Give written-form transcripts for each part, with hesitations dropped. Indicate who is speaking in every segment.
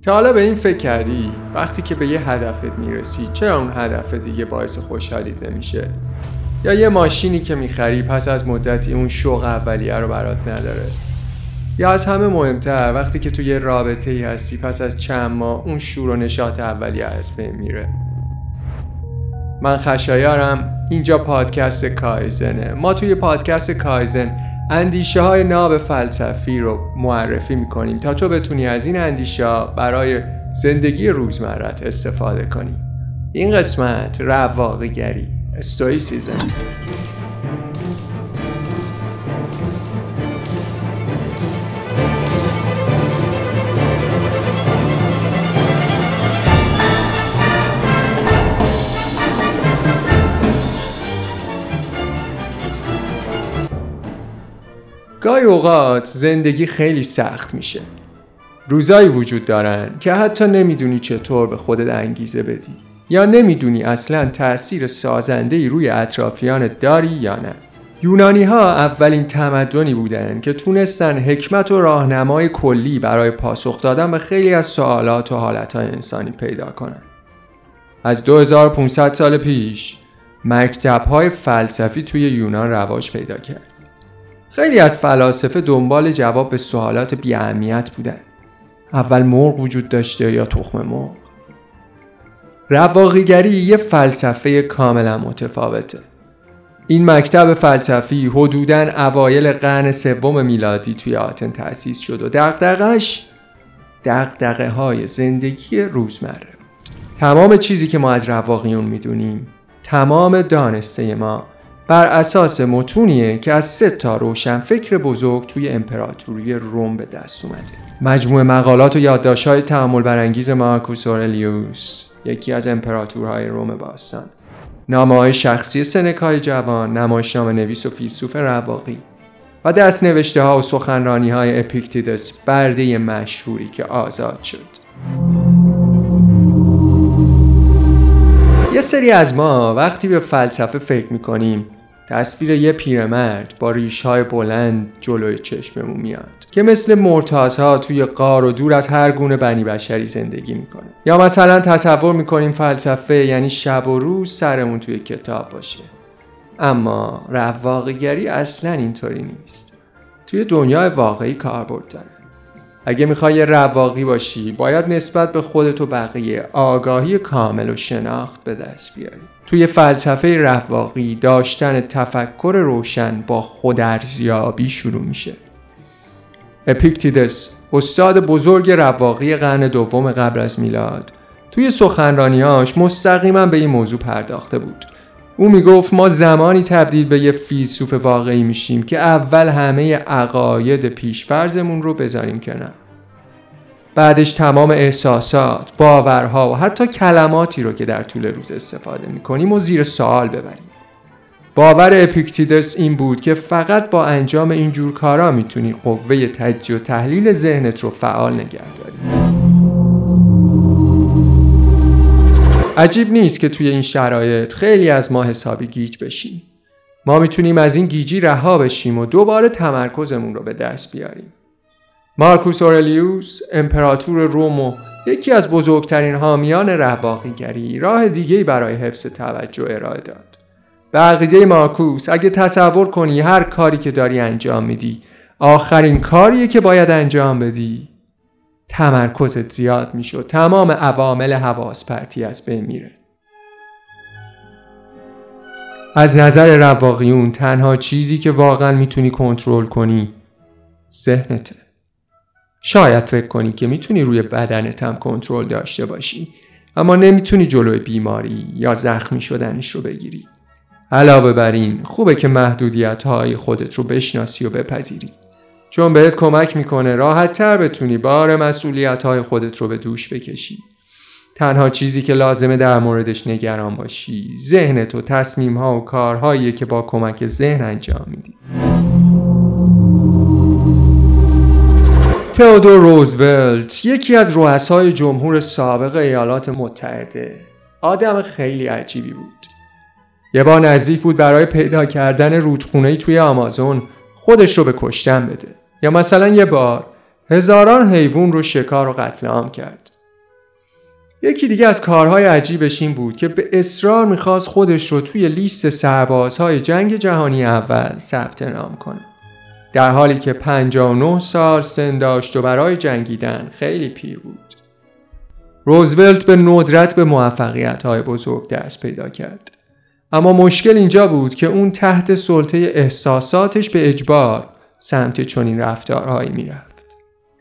Speaker 1: تا حالا به این فکر کردی وقتی که به یه هدفت میرسی چرا اون هدف دیگه باعث خوشحالیت نمیشه؟ یا یه ماشینی که میخری پس از مدتی اون شوق اولیه رو برات نداره؟ یا از همه مهمتر وقتی که توی یه رابطه‌ای هستی پس از چند ماه اون شور و نشاط اولیه از بین میره؟ من خشایارم، اینجا پادکست کایزنه. ما توی پادکست کایزن اندیشه های ناب فلسفی رو معرفی میکنیم تا تو بتونی از این اندیشه ها برای زندگی روزمرت استفاده کنی. این قسمت رواقیگری، استوئیسیسم. گاهی اوقات زندگی خیلی سخت میشه. روزایی وجود دارن که حتی نمیدونی چطور به خودت انگیزه بدی یا نمیدونی اصلا تأثیر سازنده‌ای روی اطرافیانت داری یا نه. یونانی ها اولین تمدنی بودن که تونستن حکمت و راهنمای کلی برای پاسخ دادن به خیلی از سوالات و حالتهای انسانی پیدا کنن. از 2500 سال پیش مکتب‌های فلسفی توی یونان رواج پیدا کرد. خیلی از فلاسفه دنبال جواب به سوالات بی اهمیت بودن. اول مرغ وجود داشته یا تخم مرغ؟ رواقیگری یه فلسفه کاملا متفاوته. این مکتب فلسفی حدوداً اوایل قرن سوم میلادی توی آتن تأسیس شد و دغدغه های زندگی روزمره بود. تمام چیزی که ما از رواقیون میدونیم، تمام دانسته ما بر اساس متونیه که از 3 روشنفکر بزرگ توی امپراتوری روم به دست اومده. مجموعه مقالات و یادداشت‌های تأمل برانگیز مارکوس اورلیوس، یکی از امپراتورهای روم باستان، نامه‌های شخصی سنکای جوان، نمایشنامه نویس و فیلسوف رواقی و دست‌نوشته‌ها و سخنرانی‌های اپیکتیدس، برده مشهوری که آزاد شد. یه سری از ما وقتی به فلسفه فکر میکنیم تصویر یه پیرمرد با ریش‌های بلند جلوی چشممون میاد که مثل مرتازها توی غار و دور از هر گونه بنی بشری زندگی میکنه. یا مثلا تصور میکنیم فلسفه یعنی شب و روز سرمون توی کتاب باشه. اما رواقیگری اصلا اینطوری نیست. توی دنیای واقعی کاربرد داره. اگه میخوای یه رواقی باشی باید نسبت به خودت و بقیه آگاهی کامل و شناخت به دست بیاری. توی فلسفه رواقی داشتن تفکر روشن با خودارزیابی شروع میشه. اپیکتیدس، استاد بزرگ رواقی قرن دوم قبل از میلاد، توی سخنرانیاش مستقیما به این موضوع پرداخته بود. او میگفت ما زمانی تبدیل به یه فیلسوف واقعی میشیم که اول همه عقاید پیشفرضمون رو بذاریم کنار. بعدش تمام احساسات، باورها و حتی کلماتی رو که در طول روز استفاده میکنیم و زیر سوال ببریم. باور اپیکتیدس این بود که فقط با انجام اینجور کارا میتونی قوه تجزیه و تحلیل ذهنت رو فعال نگه داری. عجیب نیست که توی این شرایط خیلی از ما حسابی گیج بشیم. ما میتونیم از این گیجی رها بشیم و دوباره تمرکزمون رو به دست بیاریم. مارکوس اورلیوس، امپراتور روم و یکی از بزرگترین حامیان رواقیگری، راه دیگه‌ای برای حفظ توجه ارائه داد. به عقیده مارکوس اگه تصور کنی هر کاری که داری انجام میدی آخرین کاریه که باید انجام بدی، تمرکزت زیاد میشه و تمام عوامل حواس پرتی از بین میره. از نظر رواقیون تنها چیزی که واقعا میتونی کنترل کنی ذهنته. شاید فکر کنی که میتونی روی بدنت هم کنترل داشته باشی، اما نمیتونی جلوی بیماری یا زخمی شدنش رو بگیری. علاوه بر این خوبه که محدودیت‌های خودت رو بشناسی و بپذیری، چون بهت کمک میکنه راحت تر بتونی بار مسئولیت‌های خودت رو به دوش بکشی. تنها چیزی که لازمه در موردش نگران باشی ذهنت و تصمیم‌ها و کارهایی که با کمک ذهن انجام میدی. تئودور روزولت، یکی از رؤسای جمهور سابق ایالات متحده، آدم خیلی عجیبی بود. یه بار نزدیک بود برای پیدا کردن رودخونه‌ای توی آمازون خودش رو به کشتن بده. یا مثلا یه بار هزاران حیوان رو شکار و قتل عام کرد. یکی دیگه از کارهای عجیبش این بود که به اصرار میخواست خودش رو توی لیست سربازهای جنگ جهانی اول ثبت نام کنه، در حالی که 59 سال سن داشت و برای جنگیدن خیلی پیر بود. روزولت به ندرت به موفقیت‌های بزرگ دست پیدا کرد، اما مشکل اینجا بود که اون تحت سلطه احساساتش به اجبار سمت چنین رفتارهایی میرفت.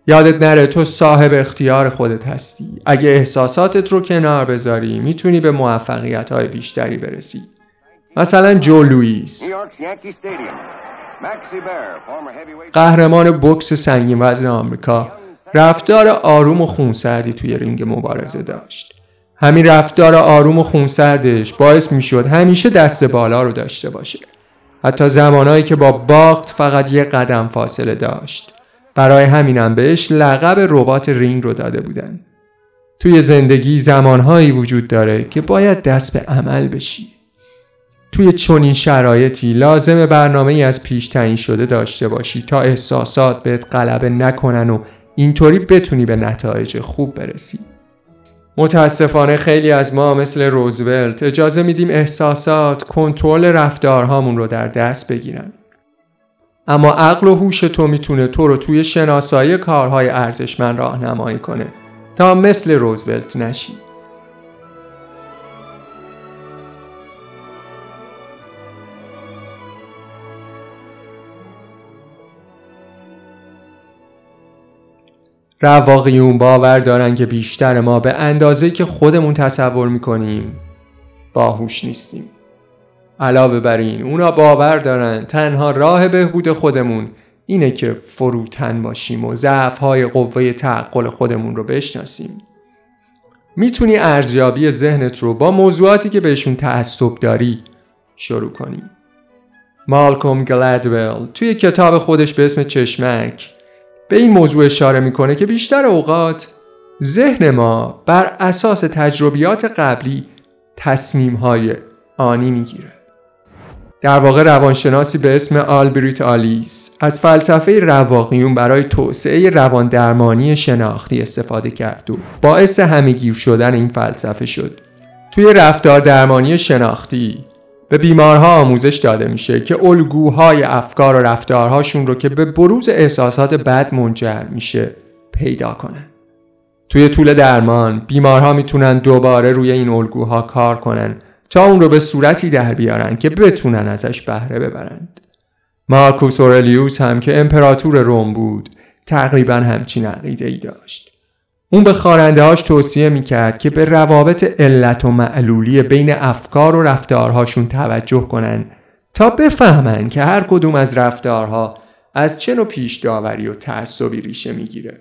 Speaker 1: یادت نره تو صاحب اختیار خودت هستی. اگه احساساتت رو کنار بذاری میتونی به موفقیت‌های بیشتری برسی. مثلا جو لوئیس، قهرمان بوکس سنگین وزن آمریکا، رفتار آروم و خونسردی توی رینگ مبارزه داشت. همین رفتار آروم و خونسردش باعث میشد همیشه دست بالا رو داشته باشه، حتی زمانهایی که با باخت فقط یه قدم فاصله داشت. برای همینم بهش لقب ربات رینگ رو داده بودن. توی زندگی زمانهایی وجود داره که باید دست به عمل بشی. توی چنین شرایطی لازم برنامه‌ای از پیش تعیین شده داشته باشی تا احساسات بهت غلبه نکنن و اینطوری بتونی به نتایج خوب برسی. متاسفانه خیلی از ما مثل روزولت اجازه میدیم احساسات کنترل رفتارهامون رو در دست بگیرن. اما عقل و هوش تو میتونه تو رو توی شناسایی کارهای ارزشمند راهنمایی کنه تا مثل روزولت نشی. رواقیون باور دارن که بیشتر ما به اندازه‌ای که خودمون تصور میکنیم باهوش نیستیم. علاوه بر این اونا باور دارن تنها راه بهبود خودمون اینه که فروتن باشیم و ضعف‌های قوه تعقل خودمون رو بشناسیم. میتونی ارزیابی ذهنت رو با موضوعاتی که بهشون تعصب داری شروع کنی. مالکوم گلادول توی کتاب خودش به اسم چشمک به این موضوع اشاره میکنه که بیشتر اوقات ذهن ما بر اساس تجربیات قبلی تصمیم‌های آنی میگیره. در واقع روانشناسی به اسم آلبریت آلیس از فلسفه رواقیون برای توسعه رواندرمانی شناختی استفاده کرد و باعث همه‌گیر شدن این فلسفه شد. توی رفتار درمانی شناختی به بیمارها آموزش داده میشه که الگوهای افکار و رفتارهاشون رو که به بروز احساسات بد منجر میشه پیدا کنن. توی طول درمان بیمارها میتونن دوباره روی این الگوها کار کنن تا اون رو به صورتی در بیارن که بتونن ازش بهره ببرند. مارکوس اورلیوس هم که امپراتور روم بود تقریبا همچین عقیده‌ای داشت. اون به خواننده‌هاش توصیه میکرد که به روابط علت و معلولی بین افکار و رفتارهاشون توجه کنن تا بفهمن که هر کدوم از رفتارها از چه نوع پیش داوری و تعصبی ریشه میگیره.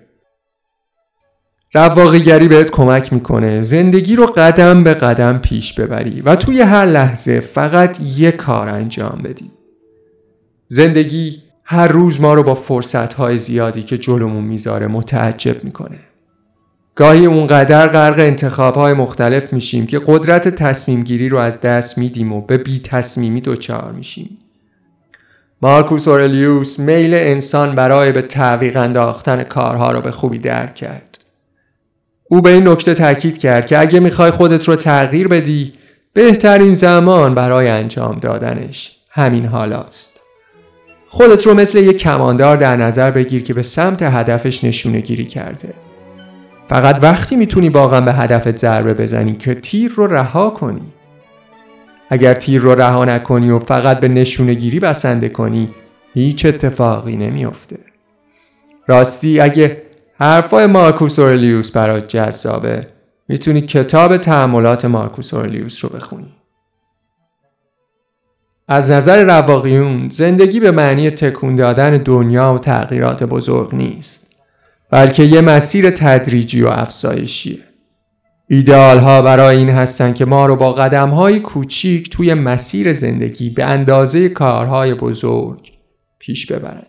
Speaker 1: رواقیگری بهت کمک میکنه زندگی رو قدم به قدم پیش ببری و توی هر لحظه فقط یک کار انجام بدی. زندگی هر روز ما رو با فرصتهای زیادی که جلومون میذاره متعجب میکنه. گاهی اونقدر غرق انتخابهای مختلف میشیم که قدرت تصمیم گیری رو از دست میدیم و به بی تصمیمی دچار میشیم. مارکوس اورلیوس میل انسان برای به تعویق انداختن کارها رو به خوبی درک کرد. او به این نکته تاکید کرد که اگه میخوای خودت رو تغییر بدی بهترین زمان برای انجام دادنش همین حالاست. خودت رو مثل یک کماندار در نظر بگیر که به سمت هدفش نشونه گیری کرده. فقط وقتی میتونی واقعا به هدفت ضربه بزنی که تیر رو رها کنی. اگر تیر رو رها نکنی و فقط به نشونه گیری بسنده کنی هیچ اتفاقی نمیفته. راستی اگه حرفای مارکوس اورلیوس برات جذابه میتونی کتاب تأملات مارکوس اورلیوس رو بخونی. از نظر رواقیون زندگی به معنی تکون دادن دنیا و تغییرات بزرگ نیست، بلکه یه مسیر تدریجی و افزایشیه. ایدئال ها برای این هستن که ما رو با قدم‌های کوچیک توی مسیر زندگی به اندازه کارهای بزرگ پیش ببرن.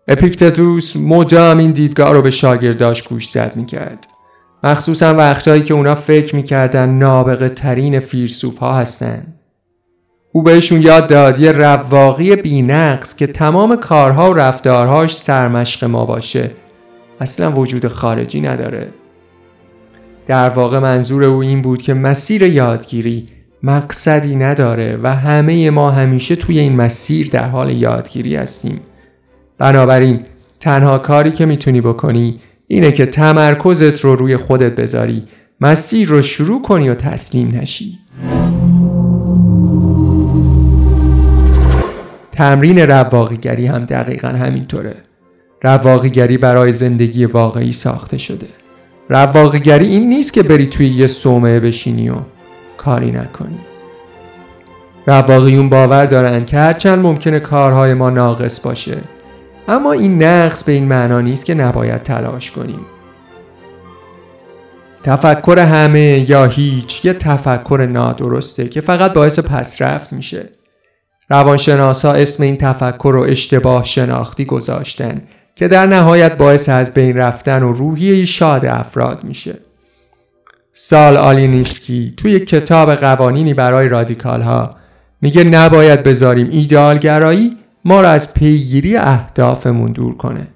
Speaker 1: اپیکتتوس مدام این دیدگاه رو به شاگرداش گوشزد می‌کرد، مخصوصا وقتایی که اونا فکر می‌کردن نابغه ترین فیلسوف ها هستن. او بهشون یاد داد یه رواقی بی‌نقص که تمام کارها و رفتارهاش سرمشق ما باشه اصلا وجود خارجی نداره. در واقع منظور او این بود که مسیر یادگیری مقصدی نداره و همه ما همیشه توی این مسیر در حال یادگیری هستیم. بنابراین تنها کاری که میتونی بکنی اینه که تمرکزت رو روی خودت بذاری، مسیر رو شروع کنی و تسلیم نشی. تمرین رواقیگری هم دقیقاً همینطوره. رواقیگری برای زندگی واقعی ساخته شده. رواقیگری این نیست که بری توی یه صومعه بشینی و کاری نکنی. رواقیون باور دارن که هرچند ممکنه کارهای ما ناقص باشه، اما این نقص به این معنا نیست که نباید تلاش کنیم. تفکر همه یا هیچ یه تفکر نادرسته که فقط باعث پسرفت میشه. روانشناسا اسم این تفکر رو اشتباه شناختی گذاشتن که در نهایت باعث از بین رفتن و روحیه شاد افراد میشه. سال آلینیسکی توی کتاب قوانینی برای رادیکال ها میگه نباید بذاریم ایدئالگرایی ما رو از پیگیری اهدافمون دور کنه.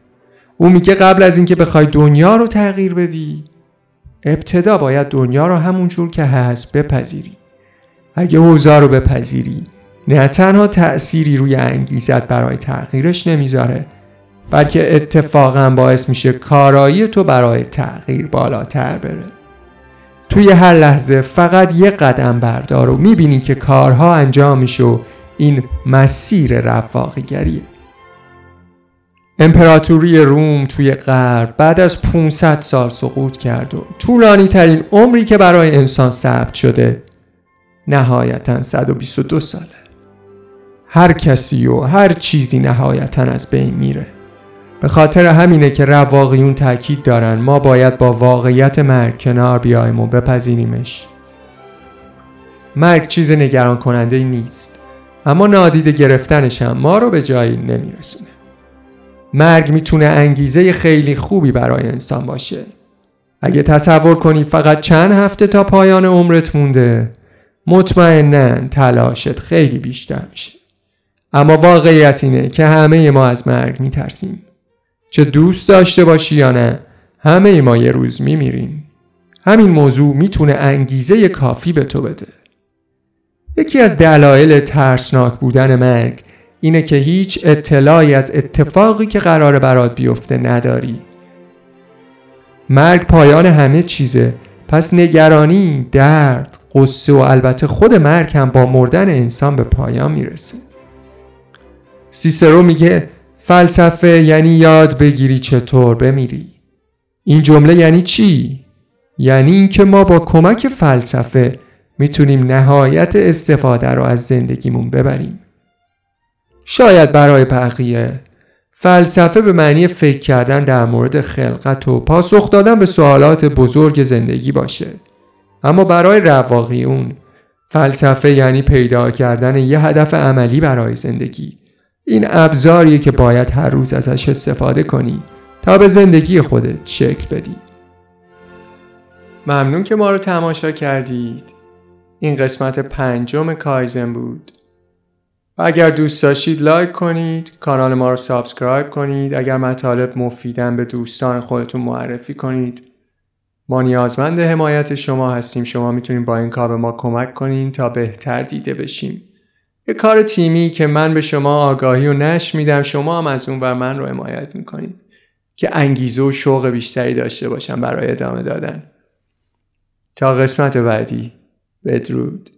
Speaker 1: او میگه قبل از اینکه بخوای دنیا رو تغییر بدی، ابتدا باید دنیا رو همون جور که هست بپذیری. اگه اوضاع رو بپذیری، نه تنها تأثیری روی انگیزت برای تغییرش نمیذاره، بلکه اتفاقا باعث میشه کارایی تو برای تغییر بالاتر بره. توی هر لحظه فقط یه قدم بردار و میبینی که کارها انجام میشه و این مسیر رواقیگریه. امپراتوری روم توی غرب بعد از 500 سال سقوط کرد و طولانی ترین عمری که برای انسان ثبت شده نهایتاً 122 ساله. هر کسی و هر چیزی نهایتاً از بین میره. به خاطر همینه که رواقیون تاکید دارن ما باید با واقعیت مرگ کنار بیاییم و بپذیریمش. مرگ چیز نگران کننده نیست، اما نادیده گرفتنش هم ما رو به جایی نمیرسونه. مرگ میتونه انگیزه خیلی خوبی برای انسان باشه. اگه تصور کنی فقط چند هفته تا پایان عمرت مونده، مطمئناً تلاشت خیلی بیشتر میشه. اما واقعیت اینه که همه ما از مرگ میترسیم. چه دوست داشته باشی یا نه، همه ما یه روز میمیریم. همین موضوع میتونه انگیزه کافی به تو بده. یکی از دلایل ترسناک بودن مرگ اینه که هیچ اطلاعی از اتفاقی که قراره برات بیفته نداری. مرگ پایان همه چیزه، پس نگرانی، درد، غصه و البته خود مرگ هم با مردن انسان به پایان میرسه. سیسرو میگه فلسفه یعنی یاد بگیری چطور بمیری. این جمله یعنی چی؟ یعنی این که ما با کمک فلسفه میتونیم نهایت استفاده رو از زندگیمون ببریم. شاید برای بقیه فلسفه به معنی فکر کردن در مورد خلقت و پاسخ دادن به سوالات بزرگ زندگی باشه، اما برای رواقیون فلسفه یعنی پیدا کردن یه هدف عملی برای زندگی. این ابزاریه که باید هر روز ازش استفاده کنی تا به زندگی خودت شکل بدی. ممنون که ما رو تماشا کردید. این قسمت 5 کایزن بود. اگر دوست داشتید لایک کنید، کانال ما رو سابسکرایب کنید. اگر مطالب مفیدن به دوستان خودتون معرفی کنید. ما نیازمند حمایت شما هستیم. شما میتونید با این کار به ما کمک کنید تا بهتر دیده بشیم. یه کار تیمی که من به شما آگاهی و نشر میدم، شما هم از اون ور من رو حمایت میکنید که انگیزه و شوق بیشتری داشته باشم برای ادامه دادن. تا قسمت بعدی، بدرود.